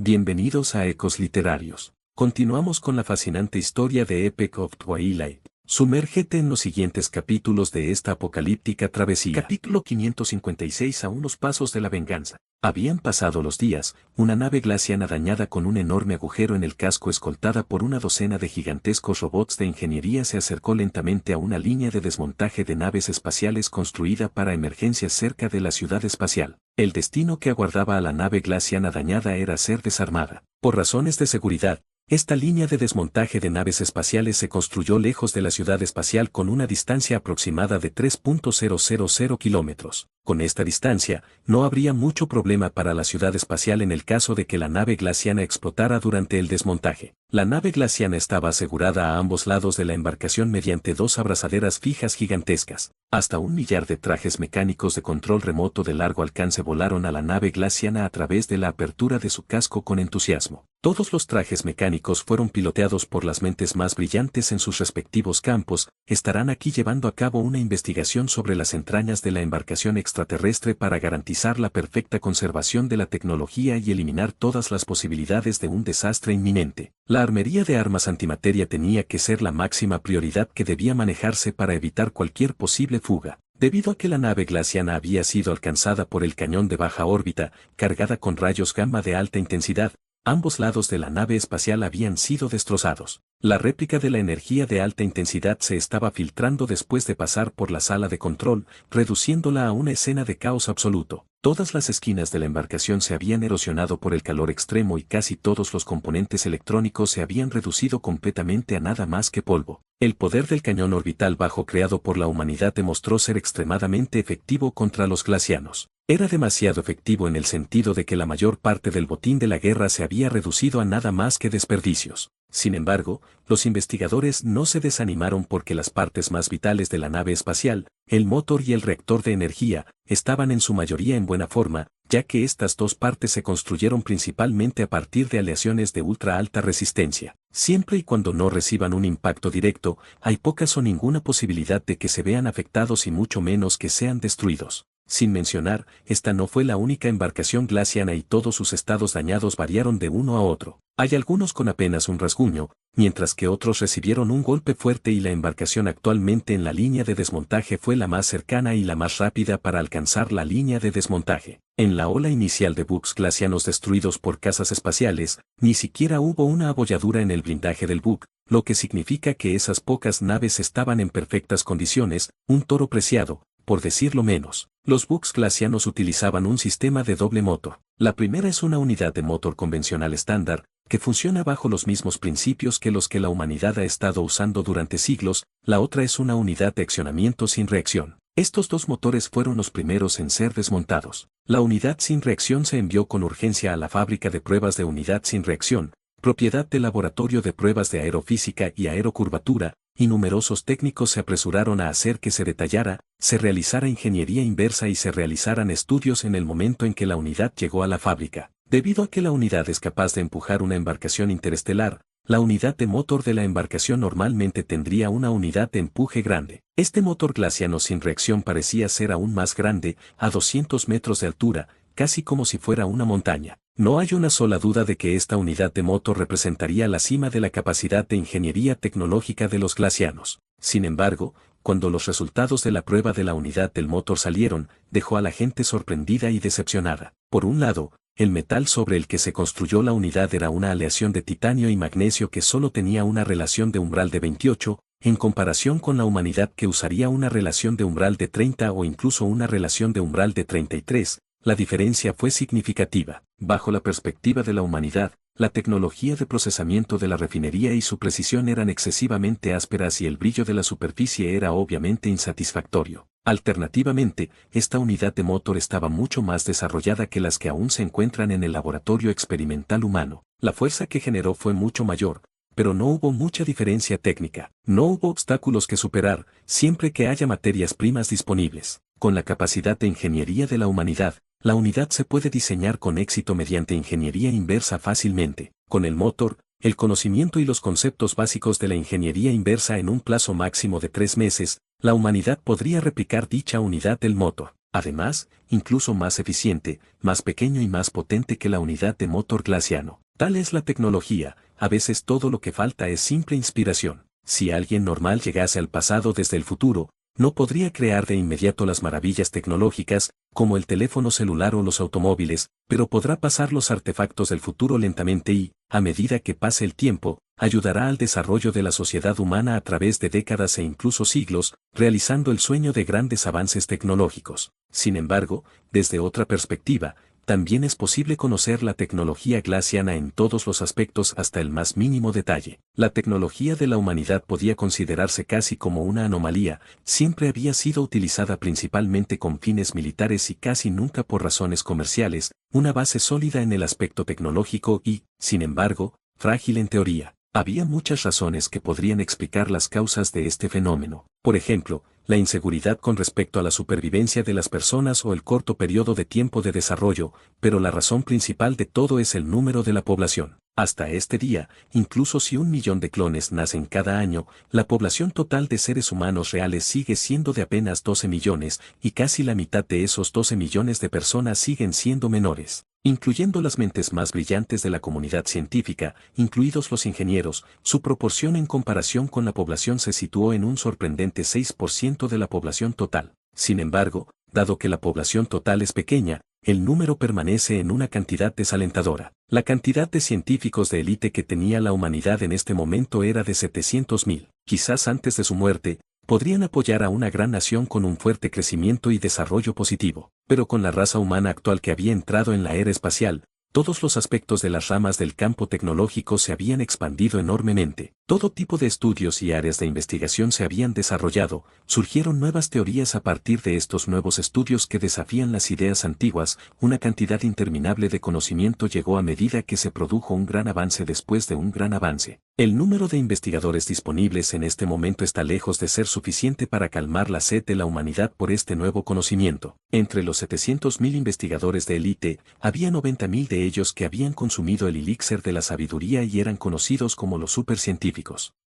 Bienvenidos a Ecos Literarios. Continuamos con la fascinante historia de Epic of Twilight. Sumérgete en los siguientes capítulos de esta apocalíptica travesía. Capítulo 556. A unos pasos de la venganza. Habían pasado los días, una nave glaciana dañada con un enorme agujero en el casco escoltada por una docena de gigantescos robots de ingeniería se acercó lentamente a una línea de desmontaje de naves espaciales construida para emergencias cerca de la ciudad espacial. El destino que aguardaba a la nave glaciana dañada era ser desarmada. Por razones de seguridad, esta línea de desmontaje de naves espaciales se construyó lejos de la ciudad espacial con una distancia aproximada de 3.000 kilómetros. Con esta distancia, no habría mucho problema para la ciudad espacial en el caso de que la nave glaciana explotara durante el desmontaje. La nave glaciana estaba asegurada a ambos lados de la embarcación mediante dos abrazaderas fijas gigantescas. Hasta 1.000.000 de trajes mecánicos de control remoto de largo alcance volaron a la nave glaciana a través de la apertura de su casco con entusiasmo. Todos los trajes mecánicos fueron piloteados por las mentes más brillantes en sus respectivos campos, estarán aquí llevando a cabo una investigación sobre las entrañas de la embarcación extraterrestre para garantizar la perfecta conservación de la tecnología y eliminar todas las posibilidades de un desastre inminente. La armería de armas antimateria tenía que ser la máxima prioridad que debía manejarse para evitar cualquier posible fuga. Debido a que la nave glaciana había sido alcanzada por el cañón de baja órbita, cargada con rayos gamma de alta intensidad, ambos lados de la nave espacial habían sido destrozados. La réplica de la energía de alta intensidad se estaba filtrando después de pasar por la sala de control, reduciéndola a una escena de caos absoluto. Todas las esquinas de la embarcación se habían erosionado por el calor extremo y casi todos los componentes electrónicos se habían reducido completamente a nada más que polvo. El poder del cañón orbital bajo creado por la humanidad demostró ser extremadamente efectivo contra los glacianos. Era demasiado efectivo en el sentido de que la mayor parte del botín de la guerra se había reducido a nada más que desperdicios. Sin embargo, los investigadores no se desanimaron porque las partes más vitales de la nave espacial, el motor y el reactor de energía, estaban en su mayoría en buena forma, ya que estas dos partes se construyeron principalmente a partir de aleaciones de ultra alta resistencia. Siempre y cuando no reciban un impacto directo, hay pocas o ninguna posibilidad de que se vean afectados y mucho menos que sean destruidos. Sin mencionar, esta no fue la única embarcación glaciana y todos sus estados dañados variaron de uno a otro. Hay algunos con apenas un rasguño, mientras que otros recibieron un golpe fuerte y la embarcación actualmente en la línea de desmontaje fue la más cercana y la más rápida para alcanzar la línea de desmontaje. En la ola inicial de buques glacianos destruidos por cazas espaciales, ni siquiera hubo una abolladura en el blindaje del buque, lo que significa que esas pocas naves estaban en perfectas condiciones, un toro preciado, por decirlo menos. Los buques glacianos utilizaban un sistema de doble motor. La primera es una unidad de motor convencional estándar, que funciona bajo los mismos principios que los que la humanidad ha estado usando durante siglos, la otra es una unidad de accionamiento sin reacción. Estos dos motores fueron los primeros en ser desmontados. La unidad sin reacción se envió con urgencia a la fábrica de pruebas de unidad sin reacción, propiedad del Laboratorio de Pruebas de Aerofísica y Aerocurvatura, y numerosos técnicos se apresuraron a hacer que se detallara, se realizara ingeniería inversa y se realizaran estudios en el momento en que la unidad llegó a la fábrica. Debido a que la unidad es capaz de empujar una embarcación interestelar, la unidad de motor de la embarcación normalmente tendría una unidad de empuje grande. Este motor glaciano sin reacción parecía ser aún más grande, a 200 metros de altura, casi como si fuera una montaña. No hay una sola duda de que esta unidad de motor representaría la cima de la capacidad de ingeniería tecnológica de los glacianos. Sin embargo, cuando los resultados de la prueba de la unidad del motor salieron, dejó a la gente sorprendida y decepcionada. Por un lado, el metal sobre el que se construyó la unidad era una aleación de titanio y magnesio que solo tenía una relación de umbral de 28, en comparación con la humanidad que usaría una relación de umbral de 30 o incluso una relación de umbral de 33. La diferencia fue significativa. Bajo la perspectiva de la humanidad, la tecnología de procesamiento de la refinería y su precisión eran excesivamente ásperas y el brillo de la superficie era obviamente insatisfactorio. Alternativamente, esta unidad de motor estaba mucho más desarrollada que las que aún se encuentran en el laboratorio experimental humano. La fuerza que generó fue mucho mayor, pero no hubo mucha diferencia técnica. No hubo obstáculos que superar, siempre que haya materias primas disponibles. Con la capacidad de ingeniería de la humanidad, la unidad se puede diseñar con éxito mediante ingeniería inversa fácilmente. Con el motor, el conocimiento y los conceptos básicos de la ingeniería inversa en un plazo máximo de 3 meses, la humanidad podría replicar dicha unidad del motor. Además, incluso más eficiente, más pequeño y más potente que la unidad de motor glaciano. Tal es la tecnología, a veces todo lo que falta es simple inspiración. Si alguien normal llegase al pasado desde el futuro, no podría crear de inmediato las maravillas tecnológicas, como el teléfono celular o los automóviles, pero podrá pasar los artefactos del futuro lentamente y, a medida que pase el tiempo, ayudará al desarrollo de la sociedad humana a través de décadas e incluso siglos, realizando el sueño de grandes avances tecnológicos. Sin embargo, desde otra perspectiva, también es posible conocer la tecnología glaciana en todos los aspectos hasta el más mínimo detalle. La tecnología de la humanidad podía considerarse casi como una anomalía, siempre había sido utilizada principalmente con fines militares y casi nunca por razones comerciales, una base sólida en el aspecto tecnológico y, sin embargo, frágil en teoría. Había muchas razones que podrían explicar las causas de este fenómeno. Por ejemplo, la inseguridad con respecto a la supervivencia de las personas o el corto periodo de tiempo de desarrollo, pero la razón principal de todo es el número de la población. Hasta este día, incluso si 1 millón de clones nacen cada año, la población total de seres humanos reales sigue siendo de apenas 12 millones, y casi la mitad de esos 12 millones de personas siguen siendo menores. Incluyendo las mentes más brillantes de la comunidad científica, incluidos los ingenieros, su proporción en comparación con la población se situó en un sorprendente 6% de la población total. Sin embargo, dado que la población total es pequeña, el número permanece en una cantidad desalentadora. La cantidad de científicos de élite que tenía la humanidad en este momento era de 700.000. Quizás antes de su muerte, podrían apoyar a una gran nación con un fuerte crecimiento y desarrollo positivo. Pero con la raza humana actual que había entrado en la era espacial, todos los aspectos de las ramas del campo tecnológico se habían expandido enormemente. Todo tipo de estudios y áreas de investigación se habían desarrollado, surgieron nuevas teorías a partir de estos nuevos estudios que desafían las ideas antiguas, una cantidad interminable de conocimiento llegó a medida que se produjo un gran avance después de un gran avance. El número de investigadores disponibles en este momento está lejos de ser suficiente para calmar la sed de la humanidad por este nuevo conocimiento. Entre los 700.000 investigadores de élite, había 90.000 de ellos que habían consumido el elixir de la sabiduría y eran conocidos como los supercientíficos.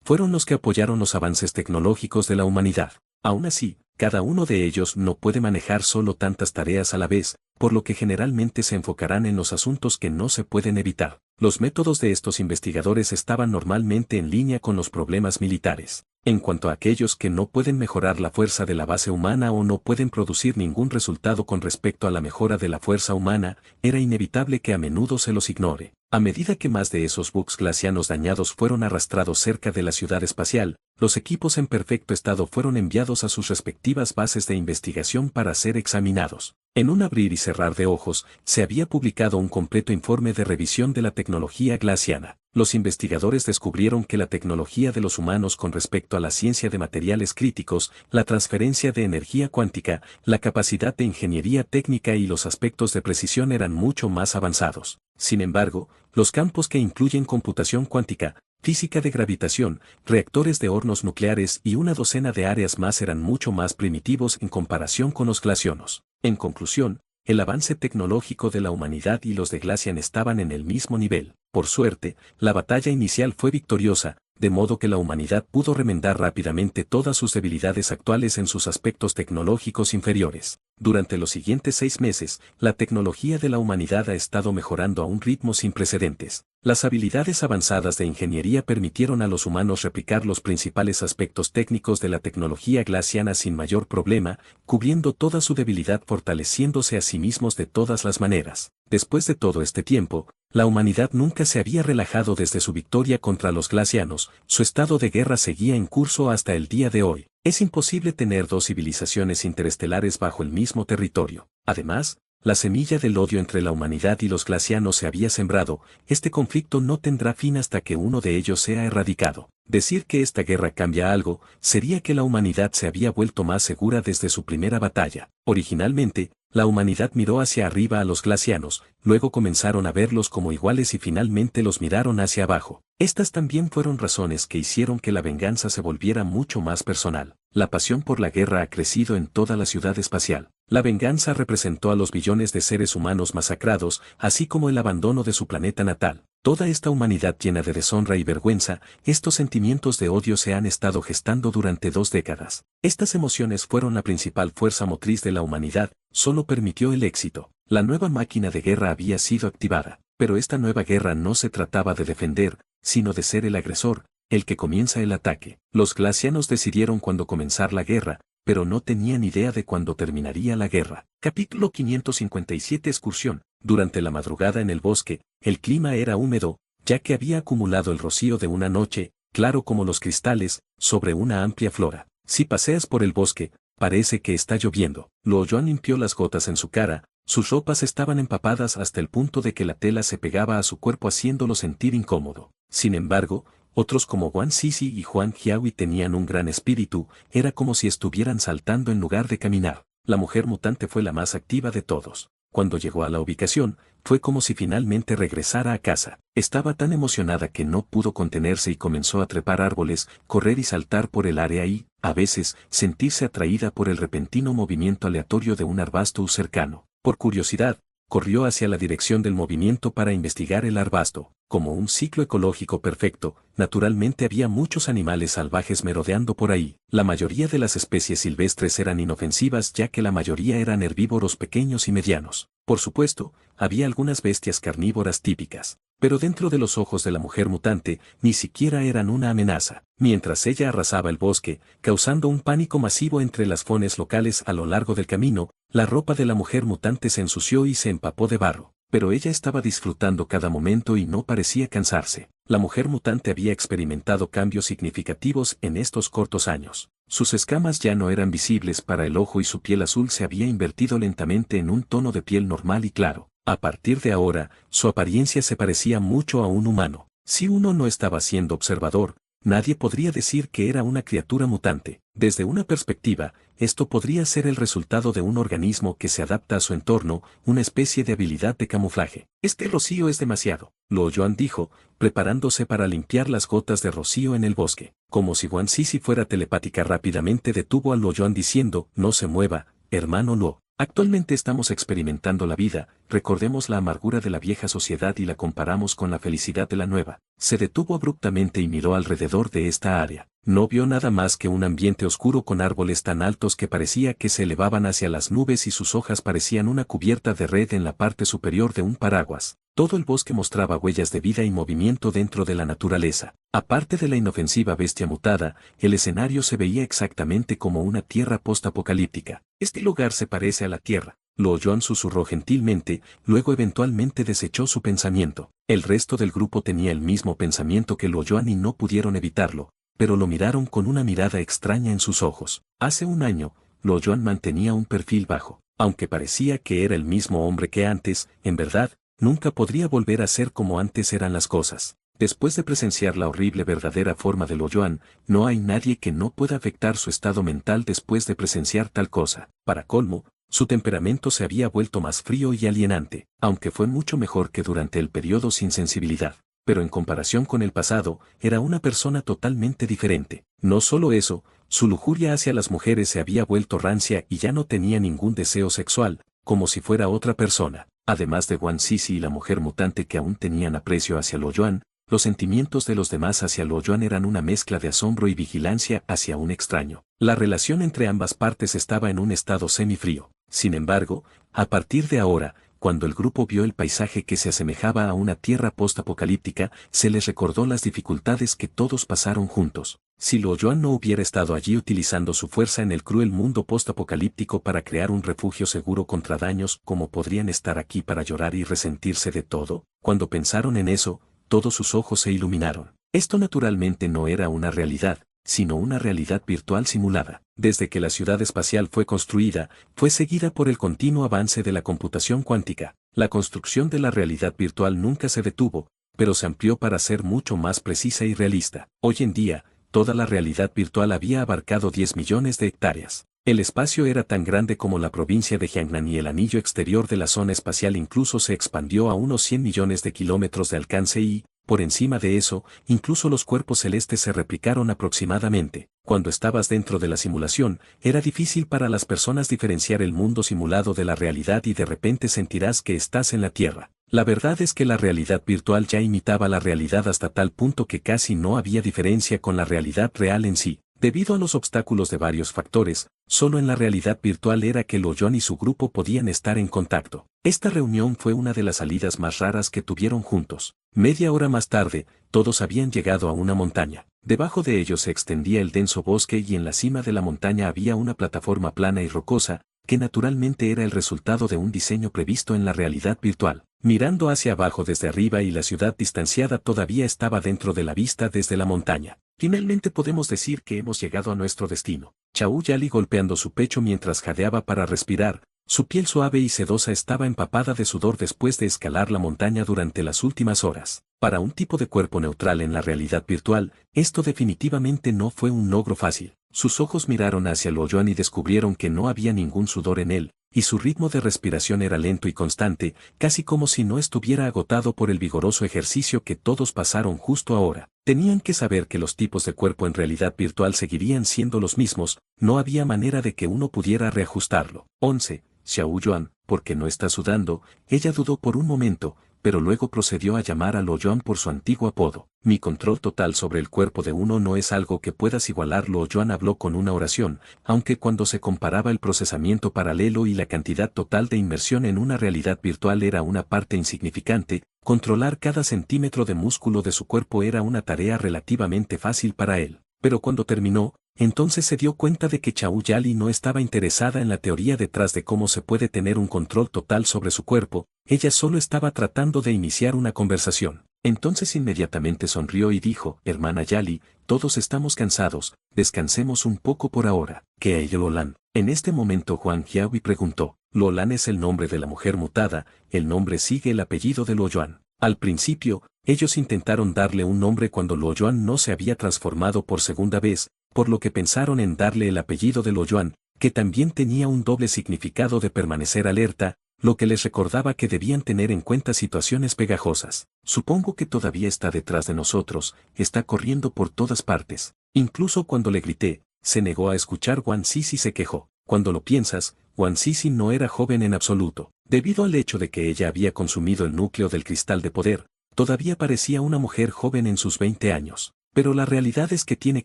Fueron los que apoyaron los avances tecnológicos de la humanidad. Aún así, cada uno de ellos no puede manejar solo tantas tareas a la vez, por lo que generalmente se enfocarán en los asuntos que no se pueden evitar. Los métodos de estos investigadores estaban normalmente en línea con los problemas militares. En cuanto a aquellos que no pueden mejorar la fuerza de la base humana o no pueden producir ningún resultado con respecto a la mejora de la fuerza humana, era inevitable que a menudo se los ignore. A medida que más de esos buques glacianos dañados fueron arrastrados cerca de la ciudad espacial, los equipos en perfecto estado fueron enviados a sus respectivas bases de investigación para ser examinados. En un abrir y cerrar de ojos, se había publicado un completo informe de revisión de la tecnología glaciana. Los investigadores descubrieron que la tecnología de los humanos con respecto a la ciencia de materiales críticos, la transferencia de energía cuántica, la capacidad de ingeniería técnica y los aspectos de precisión eran mucho más avanzados. Sin embargo, los campos que incluyen computación cuántica, física de gravitación, reactores de hornos nucleares y una docena de áreas más eran mucho más primitivos en comparación con los glacianos. En conclusión, el avance tecnológico de la humanidad y los de Glacian estaban en el mismo nivel. Por suerte, la batalla inicial fue victoriosa, de modo que la humanidad pudo remendar rápidamente todas sus debilidades actuales en sus aspectos tecnológicos inferiores. Durante los siguientes 6 meses, la tecnología de la humanidad ha estado mejorando a un ritmo sin precedentes. Las habilidades avanzadas de ingeniería permitieron a los humanos replicar los principales aspectos técnicos de la tecnología glaciana sin mayor problema, cubriendo toda su debilidad fortaleciéndose a sí mismos de todas las maneras. Después de todo este tiempo, la humanidad nunca se había relajado desde su victoria contra los glacianos, su estado de guerra seguía en curso hasta el día de hoy. Es imposible tener dos civilizaciones interestelares bajo el mismo territorio. Además, la semilla del odio entre la humanidad y los glacianos se había sembrado, este conflicto no tendrá fin hasta que uno de ellos sea erradicado. Decir que esta guerra cambia algo, sería que la humanidad se había vuelto más segura desde su primera batalla. Originalmente, la humanidad miró hacia arriba a los glacianos, luego comenzaron a verlos como iguales y finalmente los miraron hacia abajo. Estas también fueron razones que hicieron que la venganza se volviera mucho más personal. La pasión por la guerra ha crecido en toda la ciudad espacial. La venganza representó a los billones de seres humanos masacrados, así como el abandono de su planeta natal. Toda esta humanidad llena de deshonra y vergüenza, estos sentimientos de odio se han estado gestando durante 2 décadas. Estas emociones fueron la principal fuerza motriz de la humanidad, solo permitió el éxito. La nueva máquina de guerra había sido activada, pero esta nueva guerra no se trataba de defender, sino de ser el agresor, el que comienza el ataque. Los glacianos decidieron cuándo comenzar la guerra, pero no tenían idea de cuándo terminaría la guerra. Capítulo 557 Excursión. Durante la madrugada en el bosque, el clima era húmedo, ya que había acumulado el rocío de una noche, claro como los cristales, sobre una amplia flora. Si paseas por el bosque, parece que está lloviendo. Luo Yuan limpió las gotas en su cara, sus ropas estaban empapadas hasta el punto de que la tela se pegaba a su cuerpo haciéndolo sentir incómodo. Sin embargo, otros como Wang Sisi y Huang Jiahui tenían un gran espíritu, era como si estuvieran saltando en lugar de caminar. La mujer mutante fue la más activa de todos. Cuando llegó a la ubicación, fue como si finalmente regresara a casa. Estaba tan emocionada que no pudo contenerse y comenzó a trepar árboles, correr y saltar por el área y, a veces, sentirse atraída por el repentino movimiento aleatorio de un arbusto cercano. Por curiosidad, corrió hacia la dirección del movimiento para investigar el arbusto. Como un ciclo ecológico perfecto, naturalmente había muchos animales salvajes merodeando por ahí. La mayoría de las especies silvestres eran inofensivas ya que la mayoría eran herbívoros pequeños y medianos. Por supuesto, había algunas bestias carnívoras típicas, pero dentro de los ojos de la mujer mutante, ni siquiera eran una amenaza. Mientras ella arrasaba el bosque, causando un pánico masivo entre las faunas locales a lo largo del camino, la ropa de la mujer mutante se ensució y se empapó de barro. Pero ella estaba disfrutando cada momento y no parecía cansarse. La mujer mutante había experimentado cambios significativos en estos cortos años. Sus escamas ya no eran visibles para el ojo y su piel azul se había invertido lentamente en un tono de piel normal y claro. A partir de ahora, su apariencia se parecía mucho a un humano. Si uno no estaba siendo observador, nadie podría decir que era una criatura mutante. Desde una perspectiva, esto podría ser el resultado de un organismo que se adapta a su entorno, una especie de habilidad de camuflaje. Este rocío es demasiado, Luo Yuan dijo, preparándose para limpiar las gotas de rocío en el bosque. Como si Wang Sisi fuera telepática rápidamente detuvo a Luo Yuan diciendo, no se mueva, hermano Luo. Actualmente estamos experimentando la vida, recordemos la amargura de la vieja sociedad y la comparamos con la felicidad de la nueva. Se detuvo abruptamente y miró alrededor de esta área. No vio nada más que un ambiente oscuro con árboles tan altos que parecía que se elevaban hacia las nubes y sus hojas parecían una cubierta de red en la parte superior de un paraguas. Todo el bosque mostraba huellas de vida y movimiento dentro de la naturaleza. Aparte de la inofensiva bestia mutada, el escenario se veía exactamente como una tierra post-apocalíptica. Este lugar se parece a la tierra. Luo Yuan susurró gentilmente, luego eventualmente desechó su pensamiento. El resto del grupo tenía el mismo pensamiento que Luo Yuan y no pudieron evitarlo, pero lo miraron con una mirada extraña en sus ojos. Hace un año, Luo Yuan mantenía un perfil bajo. Aunque parecía que era el mismo hombre que antes, en verdad, nunca podría volver a ser como antes eran las cosas. Después de presenciar la horrible verdadera forma de Luo Yuan, no hay nadie que no pueda afectar su estado mental después de presenciar tal cosa. Para colmo, su temperamento se había vuelto más frío y alienante, aunque fue mucho mejor que durante el periodo sin sensibilidad. Pero en comparación con el pasado, era una persona totalmente diferente. No solo eso, su lujuria hacia las mujeres se había vuelto rancia y ya no tenía ningún deseo sexual, como si fuera otra persona. Además de Wang Sisi y la mujer mutante que aún tenían aprecio hacia Luo Yuan, los sentimientos de los demás hacia Luo Yuan eran una mezcla de asombro y vigilancia hacia un extraño. La relación entre ambas partes estaba en un estado semifrío. Sin embargo, a partir de ahora, cuando el grupo vio el paisaje que se asemejaba a una tierra post-apocalíptica, se les recordó las dificultades que todos pasaron juntos. Si Luo Yuan no hubiera estado allí utilizando su fuerza en el cruel mundo post-apocalíptico para crear un refugio seguro contra daños, ¿cómo podrían estar aquí para llorar y resentirse de todo? Cuando pensaron en eso, todos sus ojos se iluminaron. Esto naturalmente no era una realidad, sino una realidad virtual simulada. Desde que la ciudad espacial fue construida, fue seguida por el continuo avance de la computación cuántica. La construcción de la realidad virtual nunca se detuvo, pero se amplió para ser mucho más precisa y realista. Hoy en día, toda la realidad virtual había abarcado 10 millones de hectáreas. El espacio era tan grande como la provincia de Jiangnan y el anillo exterior de la zona espacial incluso se expandió a unos 100 millones de kilómetros de alcance y, por encima de eso, incluso los cuerpos celestes se replicaron aproximadamente. Cuando estabas dentro de la simulación, era difícil para las personas diferenciar el mundo simulado de la realidad y de repente sentirás que estás en la Tierra. La verdad es que la realidad virtual ya imitaba la realidad hasta tal punto que casi no había diferencia con la realidad real en sí. Debido a los obstáculos de varios factores, solo en la realidad virtual era que Lo Yuan y su grupo podían estar en contacto. Esta reunión fue una de las salidas más raras que tuvieron juntos. Media hora más tarde, todos habían llegado a una montaña. Debajo de ellos se extendía el denso bosque y en la cima de la montaña había una plataforma plana y rocosa, que naturalmente era el resultado de un diseño previsto en la realidad virtual. Mirando hacia abajo desde arriba y la ciudad distanciada todavía estaba dentro de la vista desde la montaña. Finalmente podemos decir que hemos llegado a nuestro destino. Chao Yali golpeando su pecho mientras jadeaba para respirar, su piel suave y sedosa estaba empapada de sudor después de escalar la montaña durante las últimas horas. Para un tipo de cuerpo neutral en la realidad virtual, esto definitivamente no fue un logro fácil. Sus ojos miraron hacia Lo Yuan y descubrieron que no había ningún sudor en él, y su ritmo de respiración era lento y constante, casi como si no estuviera agotado por el vigoroso ejercicio que todos pasaron justo ahora. Tenían que saber que los tipos de cuerpo en realidad virtual seguirían siendo los mismos, no había manera de que uno pudiera reajustarlo. 11. Xiao Yuan, ¿por qué no está sudando? Ella dudó por un momento, pero luego procedió a llamar a Lo Yuan por su antiguo apodo. Mi control total sobre el cuerpo de uno no es algo que puedas igualar. Lo Yuan habló con una oración, aunque cuando se comparaba el procesamiento paralelo y la cantidad total de inmersión en una realidad virtual era una parte insignificante, controlar cada centímetro de músculo de su cuerpo era una tarea relativamente fácil para él. Pero cuando terminó, entonces se dio cuenta de que Chao Yali no estaba interesada en la teoría detrás de cómo se puede tener un control total sobre su cuerpo, ella solo estaba tratando de iniciar una conversación. Entonces inmediatamente sonrió y dijo, hermana Yali, todos estamos cansados, descansemos un poco por ahora. ¿Qué hay Lolan? En este momento Huang Jiahui preguntó, Lolan es el nombre de la mujer mutada, el nombre sigue el apellido de Lo Yuan. Al principio, ellos intentaron darle un nombre cuando Lo Yuan no se había transformado por segunda vez, por lo que pensaron en darle el apellido de Lo Yuan, que también tenía un doble significado de permanecer alerta, lo que les recordaba que debían tener en cuenta situaciones pegajosas. Supongo que todavía está detrás de nosotros, está corriendo por todas partes. Incluso cuando le grité, se negó a escuchar. Wan Sisi se quejó. Cuando lo piensas, Wan Sisi no era joven en absoluto. Debido al hecho de que ella había consumido el núcleo del cristal de poder, todavía parecía una mujer joven en sus 20 años. Pero la realidad es que tiene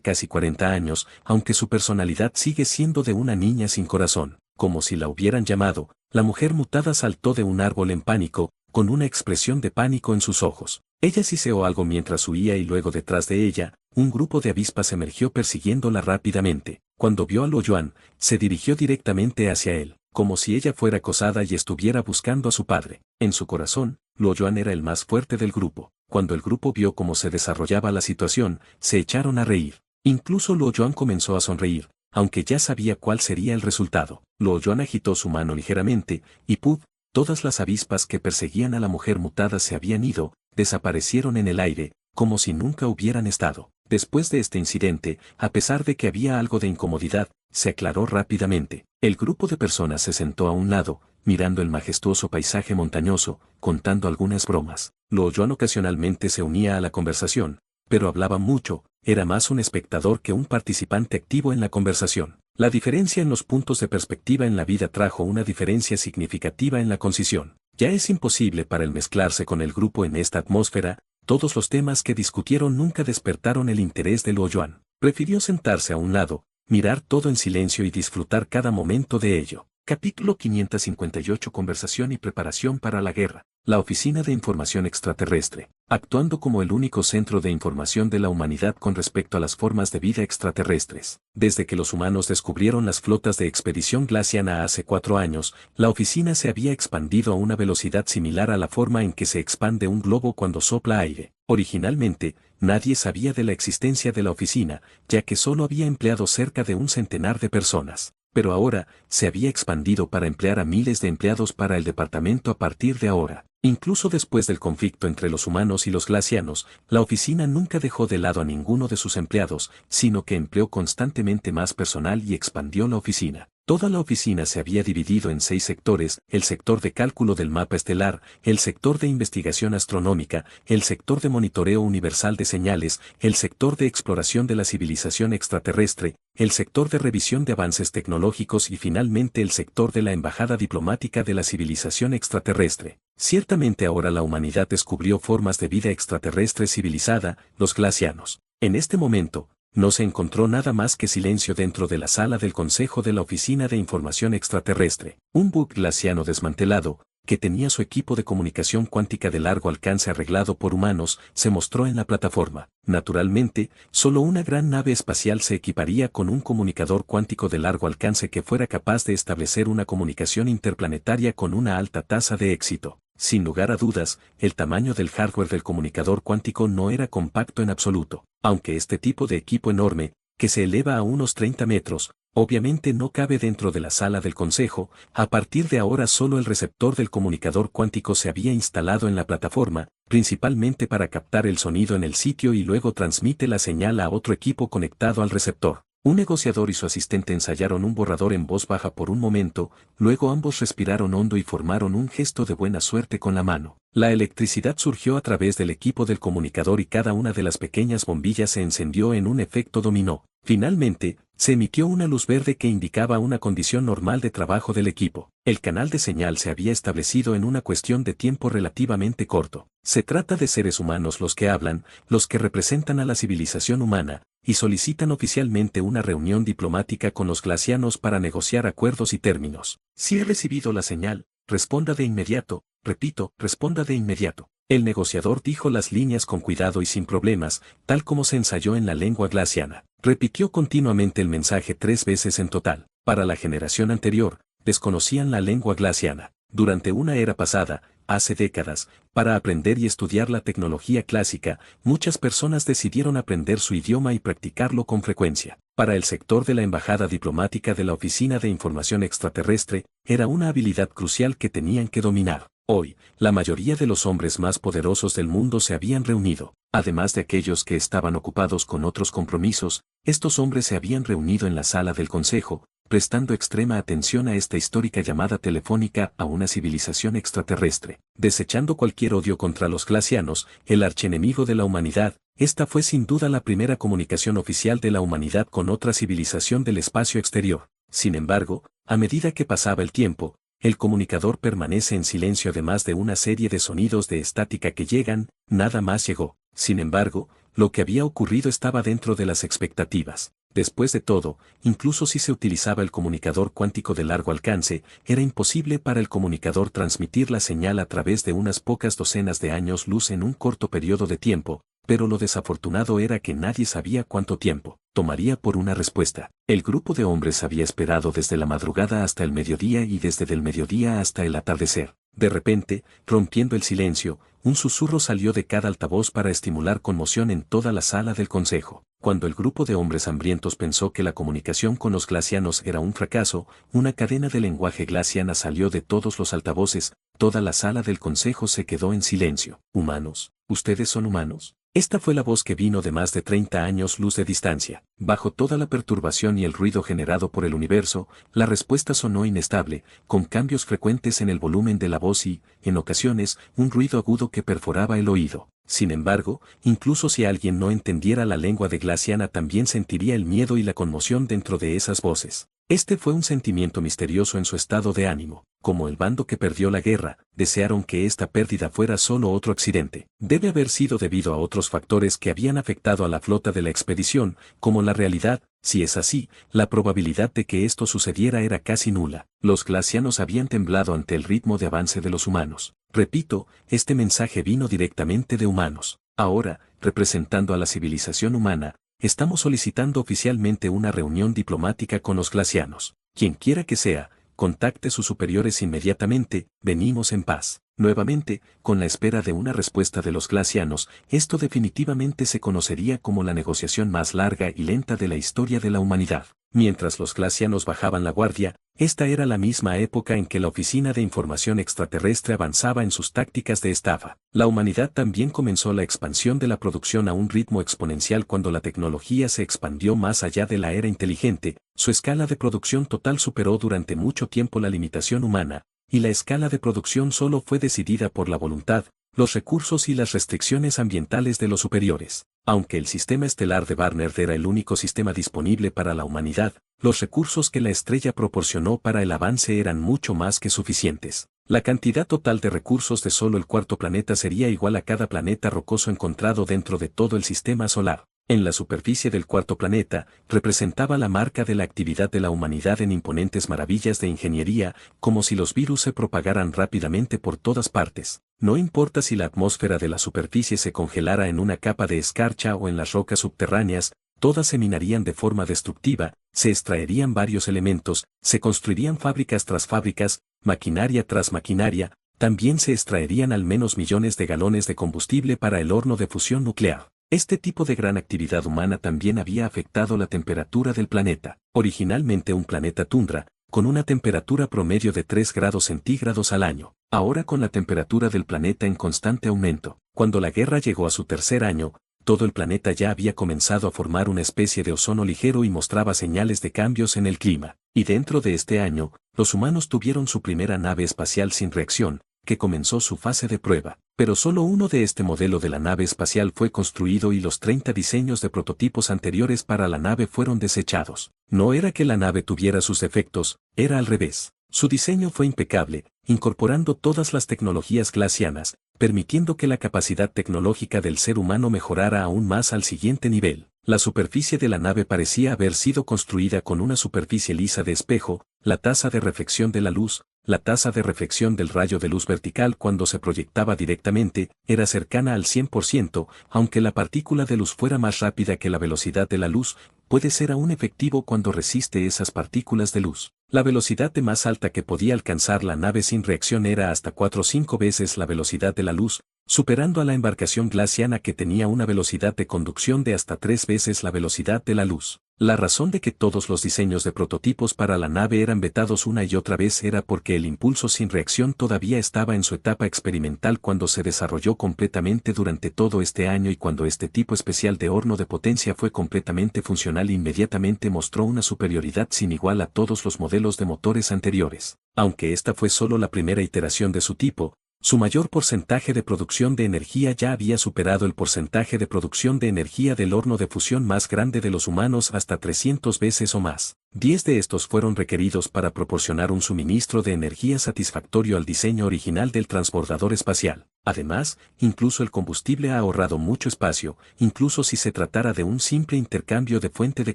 casi 40 años, aunque su personalidad sigue siendo de una niña sin corazón. Como si la hubieran llamado, la mujer mutada saltó de un árbol en pánico, con una expresión de pánico en sus ojos. Ella siseó algo mientras huía y luego detrás de ella, un grupo de avispas emergió persiguiéndola rápidamente. Cuando vio a Lo Yuan, se dirigió directamente hacia él, como si ella fuera acosada y estuviera buscando a su padre. En su corazón, Lo Yuan era el más fuerte del grupo. Cuando el grupo vio cómo se desarrollaba la situación, se echaron a reír. Incluso Lo Yuan comenzó a sonreír, aunque ya sabía cuál sería el resultado. Lo Yuan agitó su mano ligeramente, y ¡puf! Todas las avispas que perseguían a la mujer mutada se habían ido, desaparecieron en el aire, como si nunca hubieran estado. Después de este incidente, a pesar de que había algo de incomodidad, se aclaró rápidamente. El grupo de personas se sentó a un lado, mirando el majestuoso paisaje montañoso, contando algunas bromas. Lo Yuan ocasionalmente se unía a la conversación, pero hablaba mucho, era más un espectador que un participante activo en la conversación. La diferencia en los puntos de perspectiva en la vida trajo una diferencia significativa en la concisión. Ya es imposible para él mezclarse con el grupo en esta atmósfera. Todos los temas que discutieron nunca despertaron el interés de Lo Yuan. Prefirió sentarse a un lado, mirar todo en silencio y disfrutar cada momento de ello. Capítulo 558. Conversación y preparación para la guerra. La Oficina de Información Extraterrestre, actuando como el único centro de información de la humanidad con respecto a las formas de vida extraterrestres. Desde que los humanos descubrieron las flotas de expedición glaciana hace 4 años, la oficina se había expandido a una velocidad similar a la forma en que se expande un globo cuando sopla aire. Originalmente, nadie sabía de la existencia de la oficina, ya que solo había empleado cerca de un centenar de personas. Pero ahora, se había expandido para emplear a miles de empleados para el departamento a partir de ahora. Incluso después del conflicto entre los humanos y los glacianos, la oficina nunca dejó de lado a ninguno de sus empleados, sino que empleó constantemente más personal y expandió la oficina. Toda la oficina se había dividido en 6 sectores: el sector de cálculo del mapa estelar, el sector de investigación astronómica, el sector de monitoreo universal de señales, el sector de exploración de la civilización extraterrestre, el sector de revisión de avances tecnológicos y finalmente el sector de la embajada diplomática de la civilización extraterrestre. Ciertamente ahora la humanidad descubrió formas de vida extraterrestre civilizada, los glacianos. En este momento, no se encontró nada más que silencio dentro de la sala del Consejo de la Oficina de Información Extraterrestre. Un bug glaciano desmantelado, que tenía su equipo de comunicación cuántica de largo alcance arreglado por humanos, se mostró en la plataforma. Naturalmente, solo una gran nave espacial se equiparía con un comunicador cuántico de largo alcance que fuera capaz de establecer una comunicación interplanetaria con una alta tasa de éxito. Sin lugar a dudas, el tamaño del hardware del comunicador cuántico no era compacto en absoluto, aunque este tipo de equipo enorme, que se eleva a unos 30 metros, obviamente no cabe dentro de la sala del consejo. A partir de ahora solo el receptor del comunicador cuántico se había instalado en la plataforma, principalmente para captar el sonido en el sitio y luego transmite la señal a otro equipo conectado al receptor. Un negociador y su asistente ensayaron un borrador en voz baja por un momento, luego ambos respiraron hondo y formaron un gesto de buena suerte con la mano. La electricidad surgió a través del equipo del comunicador y cada una de las pequeñas bombillas se encendió en un efecto dominó. Finalmente, se emitió una luz verde que indicaba una condición normal de trabajo del equipo. El canal de señal se había establecido en una cuestión de tiempo relativamente corto. Se trata de seres humanos los que hablan, los que representan a la civilización humana, y solicitan oficialmente una reunión diplomática con los glacianos para negociar acuerdos y términos. Si he recibido la señal, responda de inmediato. Repito, responda de inmediato. El negociador dijo las líneas con cuidado y sin problemas, tal como se ensayó en la lengua glaciana. Repitió continuamente el mensaje 3 veces en total. Para la generación anterior, desconocían la lengua glaciana. Durante una era pasada, hace décadas, para aprender y estudiar la tecnología clásica, muchas personas decidieron aprender su idioma y practicarlo con frecuencia. Para el sector de la embajada diplomática de la Oficina de Información Extraterrestre, era una habilidad crucial que tenían que dominar. Hoy, la mayoría de los hombres más poderosos del mundo se habían reunido. Además de aquellos que estaban ocupados con otros compromisos, estos hombres se habían reunido en la sala del consejo, prestando extrema atención a esta histórica llamada telefónica a una civilización extraterrestre. Desechando cualquier odio contra los glacianos, el archienemigo de la humanidad, esta fue sin duda la primera comunicación oficial de la humanidad con otra civilización del espacio exterior. Sin embargo, a medida que pasaba el tiempo, el comunicador permanece en silencio además de una serie de sonidos de estática que llegan, nada más llegó. Sin embargo, lo que había ocurrido estaba dentro de las expectativas. Después de todo, incluso si se utilizaba el comunicador cuántico de largo alcance, era imposible para el comunicador transmitir la señal a través de unas pocas docenas de años luz en un corto periodo de tiempo, pero lo desafortunado era que nadie sabía cuánto tiempo tomaría por una respuesta. El grupo de hombres había esperado desde la madrugada hasta el mediodía y desde el mediodía hasta el atardecer. De repente, rompiendo el silencio, un susurro salió de cada altavoz para estimular conmoción en toda la sala del consejo. Cuando el grupo de hombres hambrientos pensó que la comunicación con los glacianos era un fracaso, una cadena de lenguaje glaciana salió de todos los altavoces. Toda la sala del consejo se quedó en silencio. ¿Humanos? ¿Ustedes son humanos? Esta fue la voz que vino de más de 30 años luz de distancia. Bajo toda la perturbación y el ruido generado por el universo, la respuesta sonó inestable, con cambios frecuentes en el volumen de la voz y, en ocasiones, un ruido agudo que perforaba el oído. Sin embargo, incluso si alguien no entendiera la lengua de glaciana también sentiría el miedo y la conmoción dentro de esas voces. Este fue un sentimiento misterioso en su estado de ánimo. Como el bando que perdió la guerra, desearon que esta pérdida fuera solo otro accidente. Debe haber sido debido a otros factores que habían afectado a la flota de la expedición, como la realidad. Si es así, la probabilidad de que esto sucediera era casi nula. Los glacianos habían temblado ante el ritmo de avance de los humanos. Repito, este mensaje vino directamente de humanos. Ahora, representando a la civilización humana, estamos solicitando oficialmente una reunión diplomática con los glacianos. Quien quiera que sea, contacte sus superiores inmediatamente. Venimos en paz. Nuevamente, con la espera de una respuesta de los glacianos, esto definitivamente se conocería como la negociación más larga y lenta de la historia de la humanidad. mientras los glacianos bajaban la guardia. Esta era la misma época en que la Oficina de Información Extraterrestre avanzaba en sus tácticas de estafa. La humanidad también comenzó la expansión de la producción a un ritmo exponencial cuando la tecnología se expandió más allá de la era inteligente. Su escala de producción total superó durante mucho tiempo la limitación humana, y la escala de producción solo fue decidida por la voluntad, los recursos y las restricciones ambientales de los superiores. Aunque el sistema estelar de Barnard era el único sistema disponible para la humanidad, los recursos que la estrella proporcionó para el avance eran mucho más que suficientes. La cantidad total de recursos de solo el cuarto planeta sería igual a cada planeta rocoso encontrado dentro de todo el sistema solar. En la superficie del cuarto planeta, representaba la marca de la actividad de la humanidad en imponentes maravillas de ingeniería, como si los virus se propagaran rápidamente por todas partes. No importa si la atmósfera de la superficie se congelara en una capa de escarcha o en las rocas subterráneas, todas se minarían de forma destructiva, se extraerían varios elementos, se construirían fábricas tras fábricas, maquinaria tras maquinaria, también se extraerían al menos millones de galones de combustible para el horno de fusión nuclear. Este tipo de gran actividad humana también había afectado la temperatura del planeta. Originalmente un planeta tundra, con una temperatura promedio de 3 grados centígrados al año. Ahora con la temperatura del planeta en constante aumento. Cuando la Guerra llegó a su tercer año, todo el planeta ya había comenzado a formar una especie de ozono ligero y mostraba señales de cambios en el clima. Y dentro de este año, los humanos tuvieron su primera nave espacial sin reacción, que comenzó su fase de prueba. Pero solo uno de este modelo de la nave espacial fue construido y los 30 diseños de prototipos anteriores para la nave fueron desechados. No era que la nave tuviera sus defectos, era al revés. Su diseño fue impecable, incorporando todas las tecnologías glacianas, permitiendo que la capacidad tecnológica del ser humano mejorara aún más al siguiente nivel. La superficie de la nave parecía haber sido construida con una superficie lisa de espejo, la tasa de reflexión de la luz, la tasa de reflexión del rayo de luz vertical cuando se proyectaba directamente, era cercana al 100%, aunque la partícula de luz fuera más rápida que la velocidad de la luz, puede ser aún efectivo cuando resiste esas partículas de luz. La velocidad de más alta que podía alcanzar la nave sin reacción era hasta 4 o 5 veces la velocidad de la luz, superando a la embarcación glaciana que tenía una velocidad de conducción de hasta 3 veces la velocidad de la luz. La razón de que todos los diseños de prototipos para la nave eran vetados una y otra vez era porque el impulso sin reacción todavía estaba en su etapa experimental cuando se desarrolló completamente durante todo este año y cuando este tipo especial de horno de potencia fue completamente funcional inmediatamente mostró una superioridad sin igual a todos los modelos de motores anteriores. Aunque esta fue solo la primera iteración de su tipo, su mayor porcentaje de producción de energía ya había superado el porcentaje de producción de energía del horno de fusión más grande de los humanos hasta 300 veces o más. 10 de estos fueron requeridos para proporcionar un suministro de energía satisfactorio al diseño original del transbordador espacial. Además, incluso el combustible ha ahorrado mucho espacio, incluso si se tratara de un simple intercambio de fuente de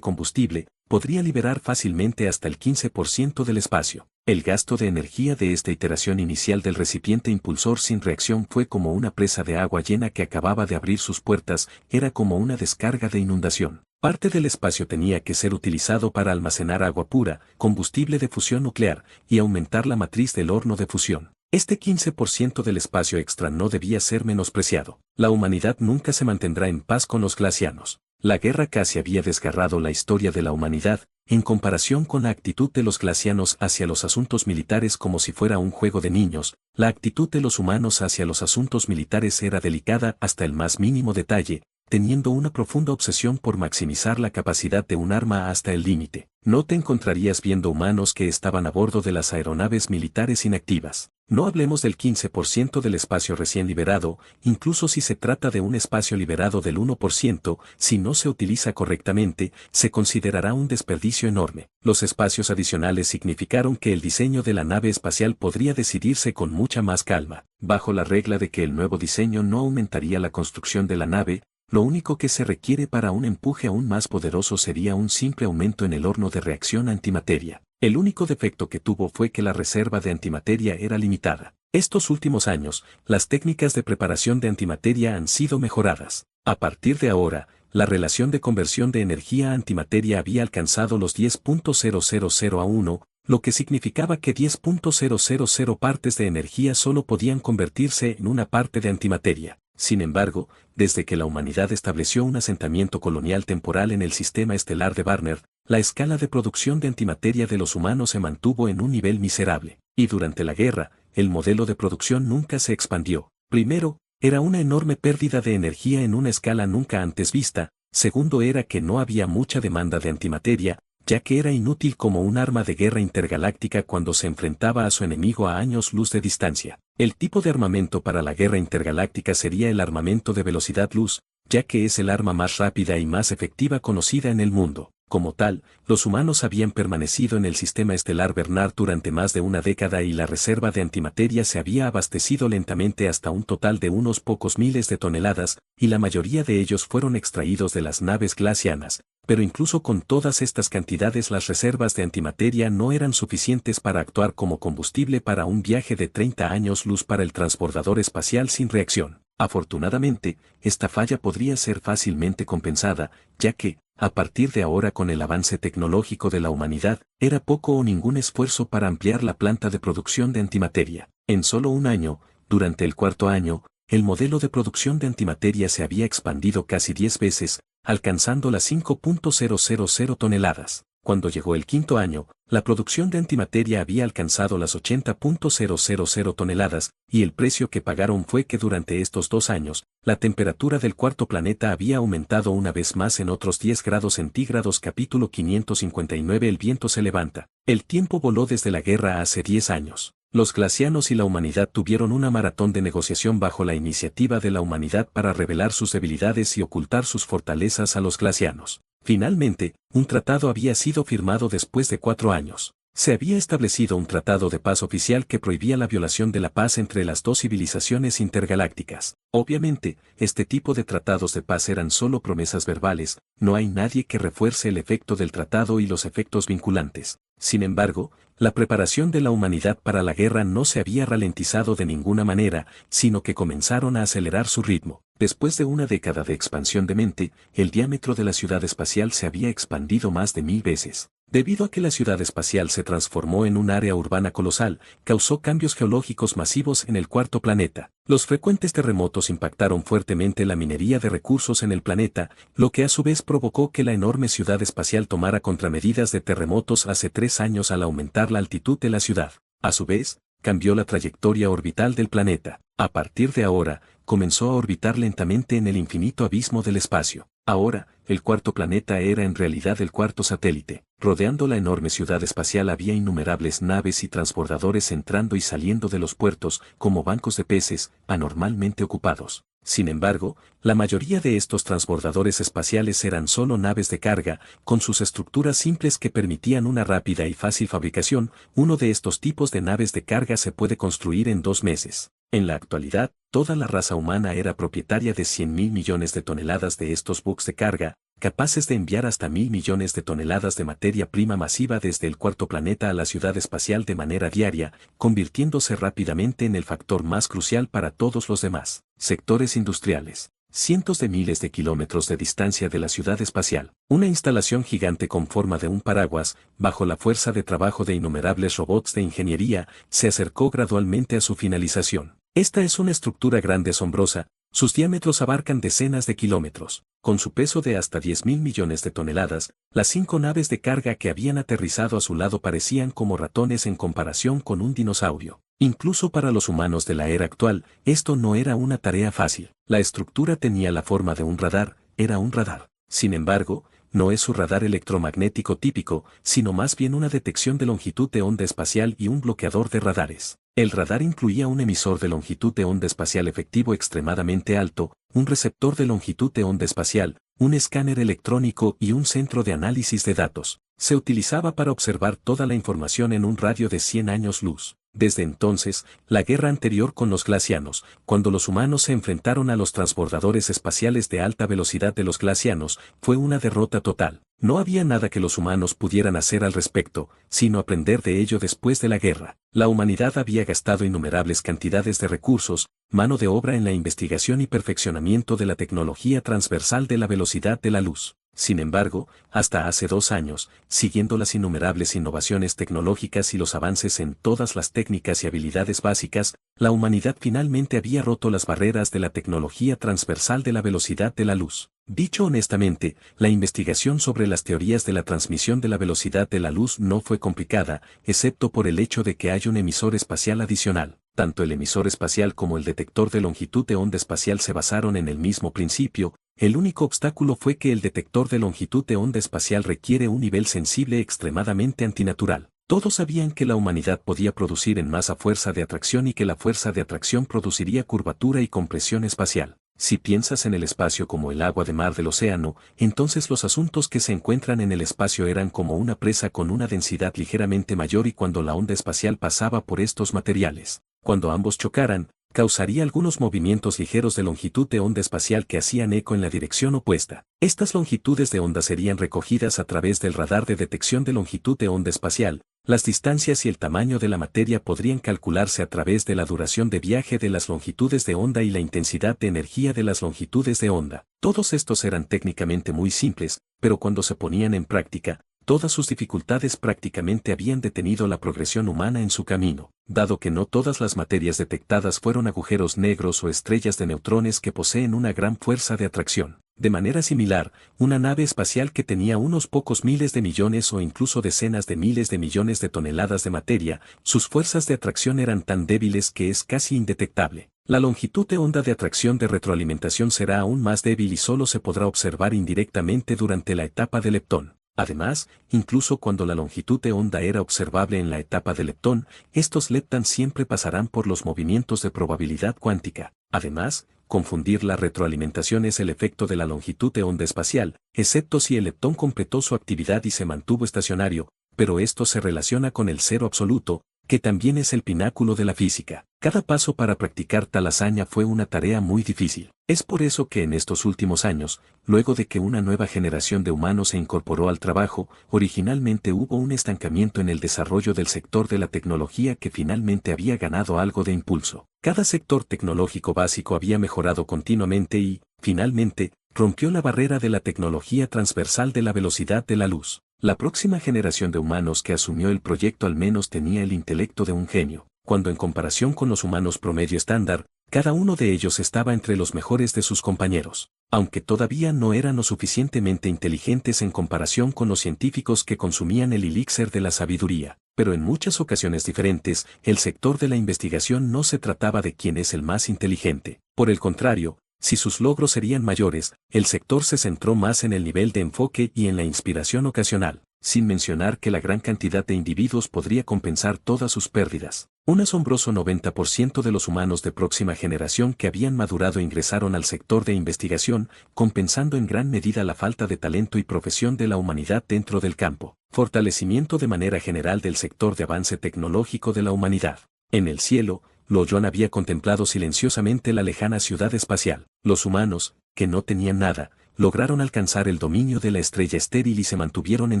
combustible, podría liberar fácilmente hasta el 15% del espacio. El gasto de energía de esta iteración inicial del recipiente impulsor sin reacción fue como una presa de agua llena que acababa de abrir sus puertas, era como una descarga de inundación. Parte del espacio tenía que ser utilizado para almacenar agua pura, combustible de fusión nuclear, y aumentar la matriz del horno de fusión. Este 15% del espacio extra no debía ser menospreciado. La humanidad nunca se mantendrá en paz con los glacianos. La guerra casi había desgarrado la historia de la humanidad, en comparación con la actitud de los glacianos hacia los asuntos militares como si fuera un juego de niños, la actitud de los humanos hacia los asuntos militares era delicada hasta el más mínimo detalle, teniendo una profunda obsesión por maximizar la capacidad de un arma hasta el límite. No te encontrarías viendo humanos que estaban a bordo de las aeronaves militares inactivas. No hablemos del 15% del espacio recién liberado, incluso si se trata de un espacio liberado del 1%, si no se utiliza correctamente, se considerará un desperdicio enorme. Los espacios adicionales significaron que el diseño de la nave espacial podría decidirse con mucha más calma, bajo la regla de que el nuevo diseño no aumentaría la construcción de la nave. Lo único que se requiere para un empuje aún más poderoso sería un simple aumento en el horno de reacción antimateria. El único defecto que tuvo fue que la reserva de antimateria era limitada. Estos últimos años, las técnicas de preparación de antimateria han sido mejoradas. A partir de ahora, la relación de conversión de energía a antimateria había alcanzado los 10.000 a 1, lo que significaba que 10.000 partes de energía solo podían convertirse en una parte de antimateria. Sin embargo, desde que la humanidad estableció un asentamiento colonial temporal en el sistema estelar de Barnard, la escala de producción de antimateria de los humanos se mantuvo en un nivel miserable, y durante la guerra, el modelo de producción nunca se expandió. Primero, era una enorme pérdida de energía en una escala nunca antes vista. Segundo, era que no había mucha demanda de antimateria, ya que era inútil como un arma de guerra intergaláctica cuando se enfrentaba a su enemigo a años luz de distancia. El tipo de armamento para la guerra intergaláctica sería el armamento de velocidad luz, ya que es el arma más rápida y más efectiva conocida en el mundo. Como tal, los humanos habían permanecido en el sistema estelar Bernard durante más de una década y la reserva de antimateria se había abastecido lentamente hasta un total de unos pocos miles de toneladas, y la mayoría de ellos fueron extraídos de las naves glacianas. Pero incluso con todas estas cantidades las reservas de antimateria no eran suficientes para actuar como combustible para un viaje de 30 años luz para el transbordador espacial sin reacción. Afortunadamente, esta falla podría ser fácilmente compensada, ya que, a partir de ahora con el avance tecnológico de la humanidad, era poco o ningún esfuerzo para ampliar la planta de producción de antimateria. En solo un año, durante el cuarto año, el modelo de producción de antimateria se había expandido casi 10 veces, alcanzando las 5.000 toneladas. Cuando llegó el quinto año, la producción de antimateria había alcanzado las 80.000 toneladas, y el precio que pagaron fue que durante estos 2 años, la temperatura del cuarto planeta había aumentado una vez más en otros 10 grados centígrados. Capítulo 559. El viento se levanta. El tiempo voló desde la guerra hace 10 años. Los glacianos y la humanidad tuvieron una maratón de negociación bajo la iniciativa de la humanidad para revelar sus debilidades y ocultar sus fortalezas a los glacianos. Finalmente, un tratado había sido firmado después de 4 años. Se había establecido un tratado de paz oficial que prohibía la violación de la paz entre las dos civilizaciones intergalácticas. Obviamente, este tipo de tratados de paz eran solo promesas verbales, no hay nadie que refuerce el efecto del tratado y los efectos vinculantes. Sin embargo, la preparación de la humanidad para la guerra no se había ralentizado de ninguna manera, sino que comenzaron a acelerar su ritmo. Después de una década de expansión de mente, el diámetro de la ciudad espacial se había expandido más de 1000 veces. Debido a que la ciudad espacial se transformó en un área urbana colosal, causó cambios geológicos masivos en el cuarto planeta. Los frecuentes terremotos impactaron fuertemente la minería de recursos en el planeta, lo que a su vez provocó que la enorme ciudad espacial tomara contramedidas de terremotos hace 3 años al aumentar la altitud de la ciudad. A su vez, cambió la trayectoria orbital del planeta. A partir de ahora, comenzó a orbitar lentamente en el infinito abismo del espacio. Ahora, el cuarto planeta era en realidad el cuarto satélite. Rodeando la enorme ciudad espacial había innumerables naves y transbordadores entrando y saliendo de los puertos, como bancos de peces, anormalmente ocupados. Sin embargo, la mayoría de estos transbordadores espaciales eran solo naves de carga, con sus estructuras simples que permitían una rápida y fácil fabricación. Uno de estos tipos de naves de carga se puede construir en 2 meses. En la actualidad, toda la raza humana era propietaria de 100.000 millones de toneladas de estos buques de carga, capaces de enviar hasta 1.000 millones de toneladas de materia prima masiva desde el cuarto planeta a la ciudad espacial de manera diaria, convirtiéndose rápidamente en el factor más crucial para todos los demás sectores industriales. Cientos de miles de kilómetros de distancia de la ciudad espacial, una instalación gigante con forma de un paraguas, bajo la fuerza de trabajo de innumerables robots de ingeniería, se acercó gradualmente a su finalización. Esta es una estructura grande asombrosa, sus diámetros abarcan decenas de kilómetros. Con su peso de hasta 10.000 millones de toneladas, las 5 naves de carga que habían aterrizado a su lado parecían como ratones en comparación con un dinosaurio. Incluso para los humanos de la era actual, esto no era una tarea fácil. La estructura tenía la forma de un radar, era un radar. Sin embargo, no es su radar electromagnético típico, sino más bien una detección de longitud de onda espacial y un bloqueador de radares. El radar incluía un emisor de longitud de onda espacial efectivo extremadamente alto, un receptor de longitud de onda espacial, un escáner electrónico y un centro de análisis de datos. Se utilizaba para observar toda la información en un radio de 100 años luz. Desde entonces, la guerra anterior con los glacianos, cuando los humanos se enfrentaron a los transbordadores espaciales de alta velocidad de los glacianos, fue una derrota total. No había nada que los humanos pudieran hacer al respecto, sino aprender de ello después de la guerra. La humanidad había gastado innumerables cantidades de recursos, mano de obra en la investigación y perfeccionamiento de la tecnología transversal de la velocidad de la luz. Sin embargo, hasta hace 2 años, siguiendo las innumerables innovaciones tecnológicas y los avances en todas las técnicas y habilidades básicas, la humanidad finalmente había roto las barreras de la tecnología transversal de la velocidad de la luz. Dicho honestamente, la investigación sobre las teorías de la transmisión de la velocidad de la luz no fue complicada, excepto por el hecho de que hay un emisor espacial adicional. Tanto el emisor espacial como el detector de longitud de onda espacial se basaron en el mismo principio. El único obstáculo fue que el detector de longitud de onda espacial requiere un nivel sensible extremadamente antinatural. Todos sabían que la humanidad podía producir en masa fuerza de atracción y que la fuerza de atracción produciría curvatura y compresión espacial. Si piensas en el espacio como el agua de mar del océano, entonces los asuntos que se encuentran en el espacio eran como una presa con una densidad ligeramente mayor y cuando la onda espacial pasaba por estos materiales, cuando ambos chocaran, causaría algunos movimientos ligeros de longitud de onda espacial que hacían eco en la dirección opuesta. Estas longitudes de onda serían recogidas a través del radar de detección de longitud de onda espacial. Las distancias y el tamaño de la materia podrían calcularse a través de la duración de viaje de las longitudes de onda y la intensidad de energía de las longitudes de onda. Todos estos eran técnicamente muy simples, pero cuando se ponían en práctica, todas sus dificultades prácticamente habían detenido la progresión humana en su camino, dado que no todas las materias detectadas fueron agujeros negros o estrellas de neutrones que poseen una gran fuerza de atracción. De manera similar, una nave espacial que tenía unos pocos miles de millones o incluso decenas de miles de millones de toneladas de materia, sus fuerzas de atracción eran tan débiles que es casi indetectable. La longitud de onda de atracción de retroalimentación será aún más débil y solo se podrá observar indirectamente durante la etapa de leptón. Además, incluso cuando la longitud de onda era observable en la etapa de leptón, estos leptons siempre pasarán por los movimientos de probabilidad cuántica. Además, confundir la retroalimentación es el efecto de la longitud de onda espacial, excepto si el leptón completó su actividad y se mantuvo estacionario, pero esto se relaciona con el cero absoluto, que también es el pináculo de la física. Cada paso para practicar tal hazaña fue una tarea muy difícil. Es por eso que en estos últimos años, luego de que una nueva generación de humanos se incorporó al trabajo, originalmente hubo un estancamiento en el desarrollo del sector de la tecnología que finalmente había ganado algo de impulso. Cada sector tecnológico básico había mejorado continuamente y, finalmente, rompió la barrera de la tecnología transversal de la velocidad de la luz. La próxima generación de humanos que asumió el proyecto al menos tenía el intelecto de un genio, cuando en comparación con los humanos promedio estándar, cada uno de ellos estaba entre los mejores de sus compañeros, aunque todavía no eran lo suficientemente inteligentes en comparación con los científicos que consumían el elixir de la sabiduría. Pero en muchas ocasiones diferentes, el sector de la investigación no se trataba de quién es el más inteligente. Por el contrario, si sus logros serían mayores, el sector se centró más en el nivel de enfoque y en la inspiración ocasional, sin mencionar que la gran cantidad de individuos podría compensar todas sus pérdidas. Un asombroso 90% de los humanos de próxima generación que habían madurado ingresaron al sector de investigación, compensando en gran medida la falta de talento y profesión de la humanidad dentro del campo. Fortalecimiento de manera general del sector de avance tecnológico de la humanidad. En el cielo, Loyola había contemplado silenciosamente la lejana ciudad espacial. Los humanos, que no tenían nada, lograron alcanzar el dominio de la estrella estéril y se mantuvieron en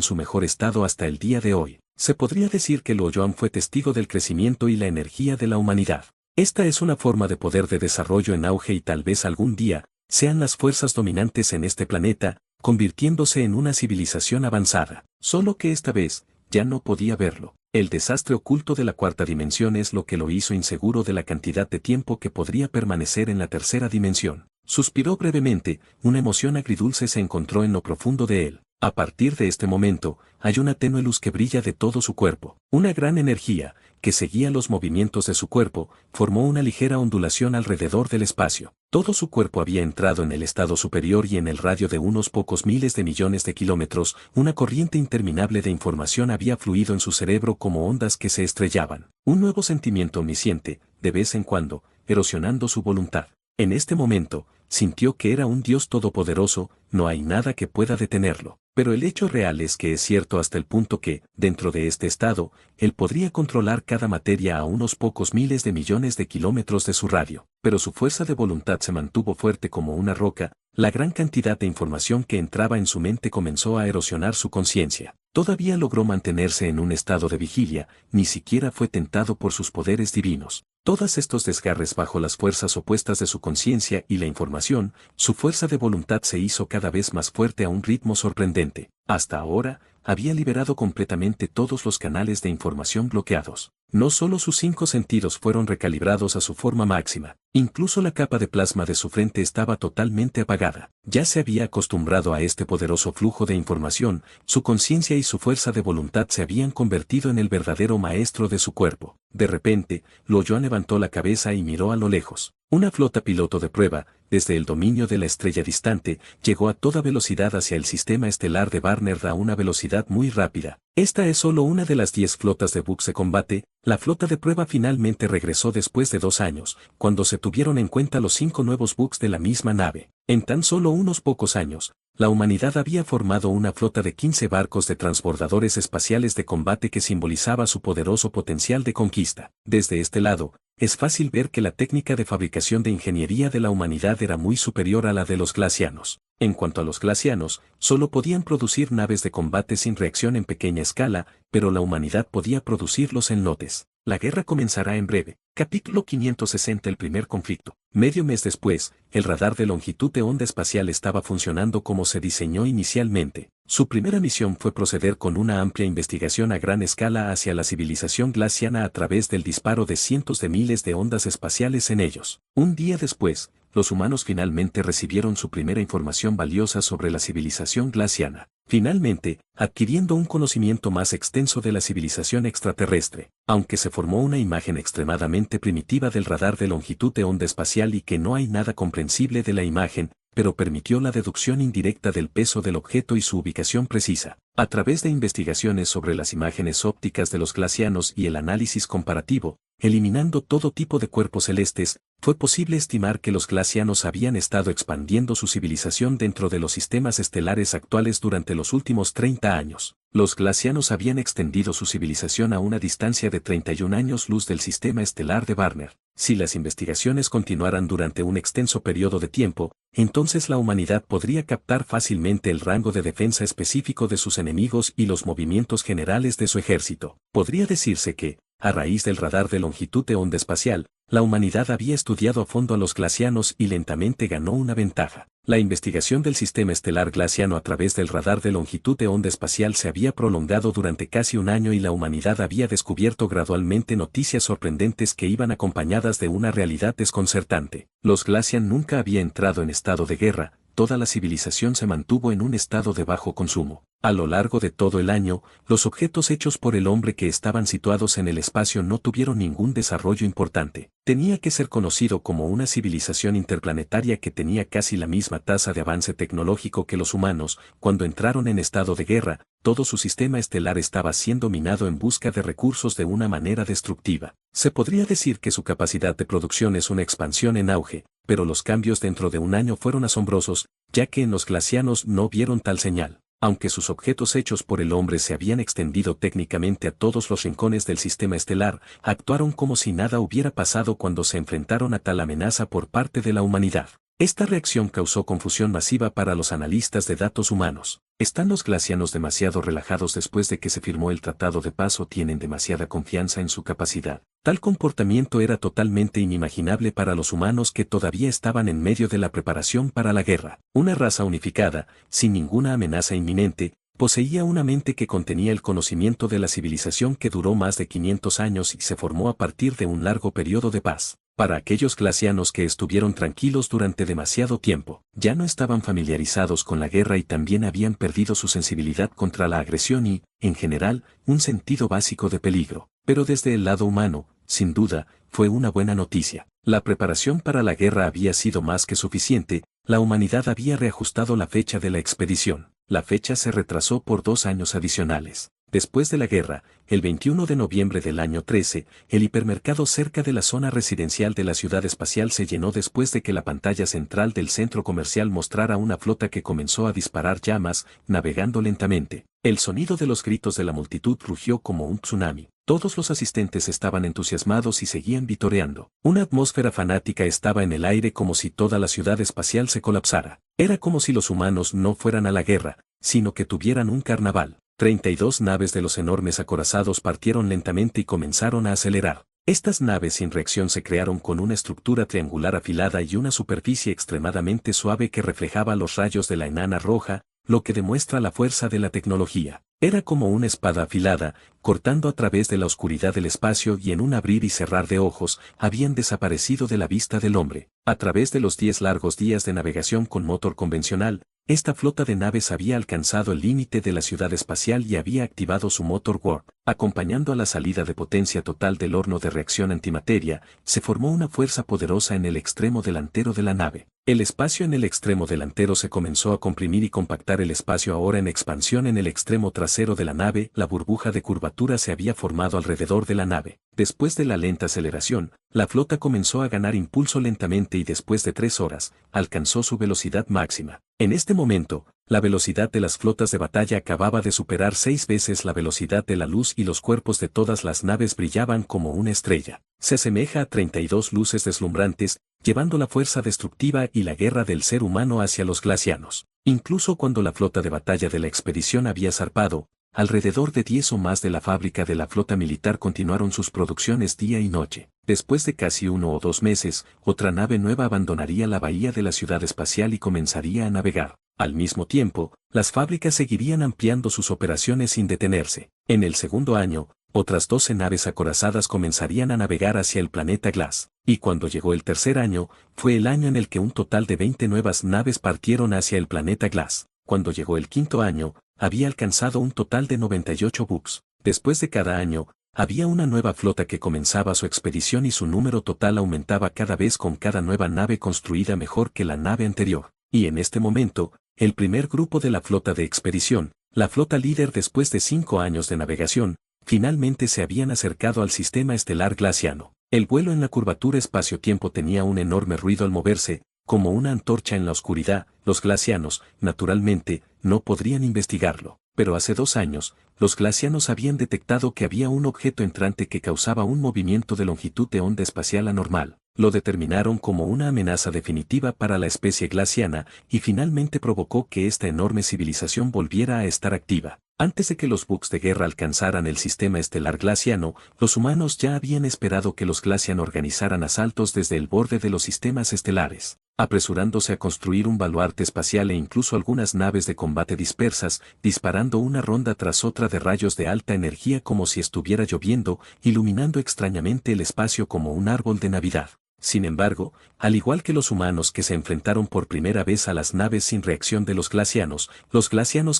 su mejor estado hasta el día de hoy. Se podría decir que Loyola fue testigo del crecimiento y la energía de la humanidad. Esta es una forma de poder de desarrollo en auge y tal vez algún día sean las fuerzas dominantes en este planeta, convirtiéndose en una civilización avanzada. Solo que esta vez, ya no podía verlo. El desastre oculto de la cuarta dimensión es lo que lo hizo inseguro de la cantidad de tiempo que podría permanecer en la tercera dimensión. Suspiró brevemente, una emoción agridulce se encontró en lo profundo de él. A partir de este momento, hay una tenue luz que brilla de todo su cuerpo. Una gran energía, que seguía los movimientos de su cuerpo, formó una ligera ondulación alrededor del espacio. Todo su cuerpo había entrado en el estado superior y en el radio de unos pocos miles de millones de kilómetros, una corriente interminable de información había fluido en su cerebro como ondas que se estrellaban. Un nuevo sentimiento omnisciente, de vez en cuando, erosionando su voluntad. En este momento, sintió que era un Dios todopoderoso, no hay nada que pueda detenerlo. Pero el hecho real es que es cierto hasta el punto que, dentro de este estado, él podría controlar cada materia a unos pocos miles de millones de kilómetros de su radio. Pero su fuerza de voluntad se mantuvo fuerte como una roca, la gran cantidad de información que entraba en su mente comenzó a erosionar su conciencia. Todavía logró mantenerse en un estado de vigilia, ni siquiera fue tentado por sus poderes divinos. Todos estos desgarres bajo las fuerzas opuestas de su conciencia y la información, su fuerza de voluntad se hizo cada vez más fuerte a un ritmo sorprendente. Hasta ahora, había liberado completamente todos los canales de información bloqueados. No solo sus 5 sentidos fueron recalibrados a su forma máxima, Incluso la capa de plasma de su frente estaba totalmente apagada. Ya se había acostumbrado a este poderoso flujo de información, su conciencia y su fuerza de voluntad se habían convertido en el verdadero maestro de su cuerpo. De repente, Lo Yuan levantó la cabeza y miró a lo lejos. Una flota piloto de prueba, desde el dominio de la estrella distante, llegó a toda velocidad hacia el sistema estelar de Barnard a una velocidad muy rápida. Esta es solo una de las 10 flotas de buques de combate. La flota de prueba finalmente regresó después de 2 años, cuando se tuvieron en cuenta los 5 nuevos buques de la misma nave. En tan solo unos pocos años, la humanidad había formado una flota de 15 barcos de transbordadores espaciales de combate que simbolizaba su poderoso potencial de conquista. Desde este lado, es fácil ver que la técnica de fabricación de ingeniería de la humanidad era muy superior a la de los glacianos. En cuanto a los glacianos, solo podían producir naves de combate sin reacción en pequeña escala, pero la humanidad podía producirlos en lotes. La guerra comenzará en breve. Capítulo 560. El primer conflicto. Medio mes después, el radar de longitud de onda espacial estaba funcionando como se diseñó inicialmente. Su primera misión fue proceder con una amplia investigación a gran escala hacia la civilización glaciana a través del disparo de cientos de miles de ondas espaciales en ellos. Un día después, los humanos finalmente recibieron su primera información valiosa sobre la civilización glaciana. Finalmente, adquiriendo un conocimiento más extenso de la civilización extraterrestre, aunque se formó una imagen extremadamente primitiva del radar de longitud de onda espacial y que no hay nada comprensible de la imagen, pero permitió la deducción indirecta del peso del objeto y su ubicación precisa. A través de investigaciones sobre las imágenes ópticas de los glacianos y el análisis comparativo, eliminando todo tipo de cuerpos celestes, fue posible estimar que los glacianos habían estado expandiendo su civilización dentro de los sistemas estelares actuales durante los últimos 30 años. Los glacianos habían extendido su civilización a una distancia de 31 años luz del sistema estelar de Barnard. Si las investigaciones continuaran durante un extenso periodo de tiempo, entonces la humanidad podría captar fácilmente el rango de defensa específico de sus enemigos y los movimientos generales de su ejército. Podría decirse que, a raíz del radar de longitud de onda espacial, la humanidad había estudiado a fondo a los glacianos y lentamente ganó una ventaja. La investigación del sistema estelar glaciano a través del radar de longitud de onda espacial se había prolongado durante casi un año y la humanidad había descubierto gradualmente noticias sorprendentes que iban acompañadas de una realidad desconcertante. Los glacian nunca había entrado en estado de guerra, toda la civilización se mantuvo en un estado de bajo consumo. A lo largo de todo el año, los objetos hechos por el hombre que estaban situados en el espacio no tuvieron ningún desarrollo importante. Tenía que ser conocido como una civilización interplanetaria que tenía casi la misma tasa de avance tecnológico que los humanos. Cuando entraron en estado de guerra, todo su sistema estelar estaba siendo minado en busca de recursos de una manera destructiva. Se podría decir que su capacidad de producción es una expansión en auge, pero los cambios dentro de un año fueron asombrosos, ya que en los glacianos no vieron tal señal. Aunque sus objetos hechos por el hombre se habían extendido técnicamente a todos los rincones del sistema estelar, actuaron como si nada hubiera pasado cuando se enfrentaron a tal amenaza por parte de la humanidad. Esta reacción causó confusión masiva para los analistas de datos humanos. ¿Están los glacianos demasiado relajados después de que se firmó el Tratado de Paz o tienen demasiada confianza en su capacidad? Tal comportamiento era totalmente inimaginable para los humanos que todavía estaban en medio de la preparación para la guerra. Una raza unificada, sin ninguna amenaza inminente, poseía una mente que contenía el conocimiento de la civilización que duró más de 500 años y se formó a partir de un largo periodo de paz. Para aquellos glacianos que estuvieron tranquilos durante demasiado tiempo, ya no estaban familiarizados con la guerra y también habían perdido su sensibilidad contra la agresión y, en general, un sentido básico de peligro. Pero desde el lado humano, sin duda, fue una buena noticia. La preparación para la guerra había sido más que suficiente, la humanidad había reajustado la fecha de la expedición. La fecha se retrasó por 2 años adicionales. Después de la guerra, el 21 de noviembre del año 13, el hipermercado cerca de la zona residencial de la ciudad espacial se llenó después de que la pantalla central del centro comercial mostrara una flota que comenzó a disparar llamas, navegando lentamente. El sonido de los gritos de la multitud rugió como un tsunami. Todos los asistentes estaban entusiasmados y seguían vitoreando. Una atmósfera fanática estaba en el aire como si toda la ciudad espacial se colapsara. Era como si los humanos no fueran a la guerra, sino que tuvieran un carnaval. 32 naves de los enormes acorazados partieron lentamente y comenzaron a acelerar. Estas naves sin reacción se crearon con una estructura triangular afilada y una superficie extremadamente suave que reflejaba los rayos de la enana roja, lo que demuestra la fuerza de la tecnología. Era como una espada afilada, cortando a través de la oscuridad del espacio y en un abrir y cerrar de ojos, habían desaparecido de la vista del hombre. A través de los 10 largos días de navegación con motor convencional, esta flota de naves había alcanzado el límite de la ciudad espacial y había activado su motor warp. Acompañando a la salida de potencia total del horno de reacción antimateria, se formó una fuerza poderosa en el extremo delantero de la nave. El espacio en el extremo delantero se comenzó a comprimir y compactar. El espacio ahora en expansión en el extremo trasero de la nave. La burbuja de curvatura se había formado alrededor de la nave. Después de la lenta aceleración, la flota comenzó a ganar impulso lentamente y después de 3 horas, alcanzó su velocidad máxima. En este momento, la velocidad de las flotas de batalla acababa de superar 6 veces la velocidad de la luz y los cuerpos de todas las naves brillaban como una estrella. Se asemeja a 32 luces deslumbrantes, llevando la fuerza destructiva y la guerra del ser humano hacia los glacianos. Incluso cuando la flota de batalla de la expedición había zarpado, alrededor de 10 o más de la fábrica de la flota militar continuaron sus producciones día y noche. Después de casi 1 o 2 meses, otra nave nueva abandonaría la bahía de la ciudad espacial y comenzaría a navegar. Al mismo tiempo, las fábricas seguirían ampliando sus operaciones sin detenerse. En el segundo año, otras 12 naves acorazadas comenzarían a navegar hacia el planeta Glass. Y cuando llegó el tercer año, fue el año en el que un total de 20 nuevas naves partieron hacia el planeta Glass. Cuando llegó el quinto año, había alcanzado un total de 98 buques. Después de cada año, había una nueva flota que comenzaba su expedición y su número total aumentaba cada vez con cada nueva nave construida mejor que la nave anterior. Y en este momento, el primer grupo de la flota de expedición, la flota líder después de 5 años de navegación, finalmente se habían acercado al sistema estelar glaciano. El vuelo en la curvatura espacio-tiempo tenía un enorme ruido al moverse, como una antorcha en la oscuridad. Los glacianos, naturalmente, no podrían investigarlo. Pero hace 2 años, los glacianos habían detectado que había un objeto entrante que causaba un movimiento de longitud de onda espacial anormal. Lo determinaron como una amenaza definitiva para la especie glaciana y finalmente provocó que esta enorme civilización volviera a estar activa. Antes de que los buques de guerra alcanzaran el sistema estelar glaciano, los humanos ya habían esperado que los glacianos organizaran asaltos desde el borde de los sistemas estelares, apresurándose a construir un baluarte espacial e incluso algunas naves de combate dispersas, disparando una ronda tras otra de rayos de alta energía como si estuviera lloviendo, iluminando extrañamente el espacio como un árbol de Navidad. Sin embargo, al igual que los humanos que se enfrentaron por primera vez a las naves sin reacción de los glacianos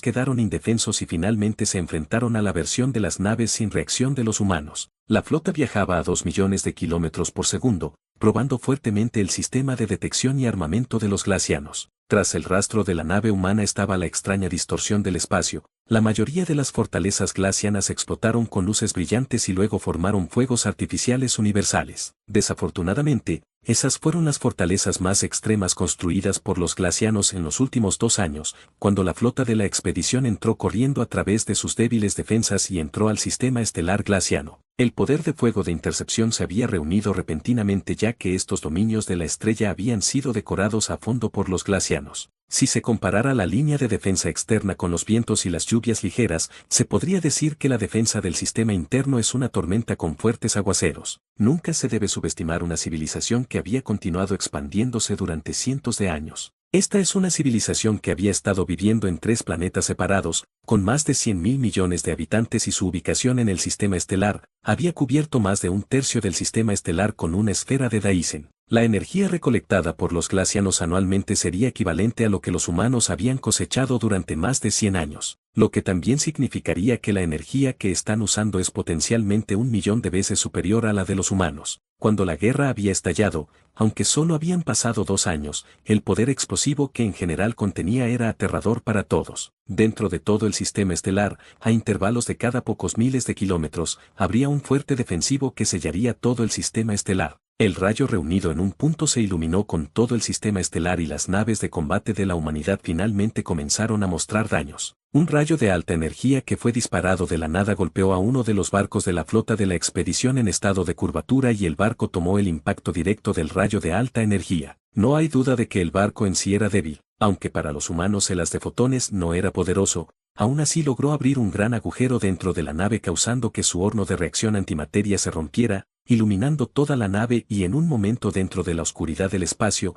quedaron indefensos y finalmente se enfrentaron a la versión de las naves sin reacción de los humanos. La flota viajaba a 2 millones de kilómetros por segundo, probando fuertemente el sistema de detección y armamento de los glacianos. Tras el rastro de la nave humana estaba la extraña distorsión del espacio. La mayoría de las fortalezas glacianas explotaron con luces brillantes y luego formaron fuegos artificiales universales. Desafortunadamente, esas fueron las fortalezas más extremas construidas por los glacianos en los últimos 2 años, cuando la flota de la expedición entró corriendo a través de sus débiles defensas y entró al sistema estelar glaciano. El poder de fuego de intercepción se había reunido repentinamente ya que estos dominios de la estrella habían sido decorados a fondo por los glacianos. Si se comparara la línea de defensa externa con los vientos y las lluvias ligeras, se podría decir que la defensa del sistema interno es una tormenta con fuertes aguaceros. Nunca se debe subestimar una civilización que había continuado expandiéndose durante cientos de años. Esta es una civilización que había estado viviendo en 3 planetas separados, con más de 100.000 millones de habitantes y su ubicación en el sistema estelar, había cubierto más de 1/3 del sistema estelar con una esfera de Dyson. La energía recolectada por los glacianos anualmente sería equivalente a lo que los humanos habían cosechado durante más de 100 años, lo que también significaría que la energía que están usando es potencialmente 1 millón de veces superior a la de los humanos. Cuando la guerra había estallado, aunque solo habían pasado 2 años, el poder explosivo que en general contenía era aterrador para todos. Dentro de todo el sistema estelar, a intervalos de cada pocos miles de kilómetros, habría un fuerte defensivo que sellaría todo el sistema estelar. El rayo reunido en un punto se iluminó con todo el sistema estelar y las naves de combate de la humanidad finalmente comenzaron a mostrar daños. Un rayo de alta energía que fue disparado de la nada golpeó a uno de los barcos de la flota de la expedición en estado de curvatura y el barco tomó el impacto directo del rayo de alta energía. No hay duda de que el barco en sí era débil, aunque para los humanos el haz de fotones no era poderoso. Aún así logró abrir un gran agujero dentro de la nave causando que su horno de reacción antimateria se rompiera, iluminando toda la nave y en un momento dentro de la oscuridad del espacio,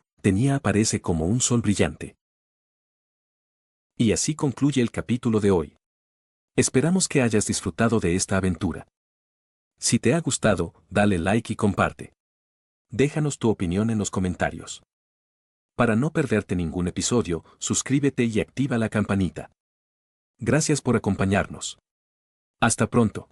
aparece como un sol brillante. Y así concluye el capítulo de hoy. Esperamos que hayas disfrutado de esta aventura. Si te ha gustado, dale like y comparte. Déjanos tu opinión en los comentarios. Para no perderte ningún episodio, suscríbete y activa la campanita. Gracias por acompañarnos. Hasta pronto.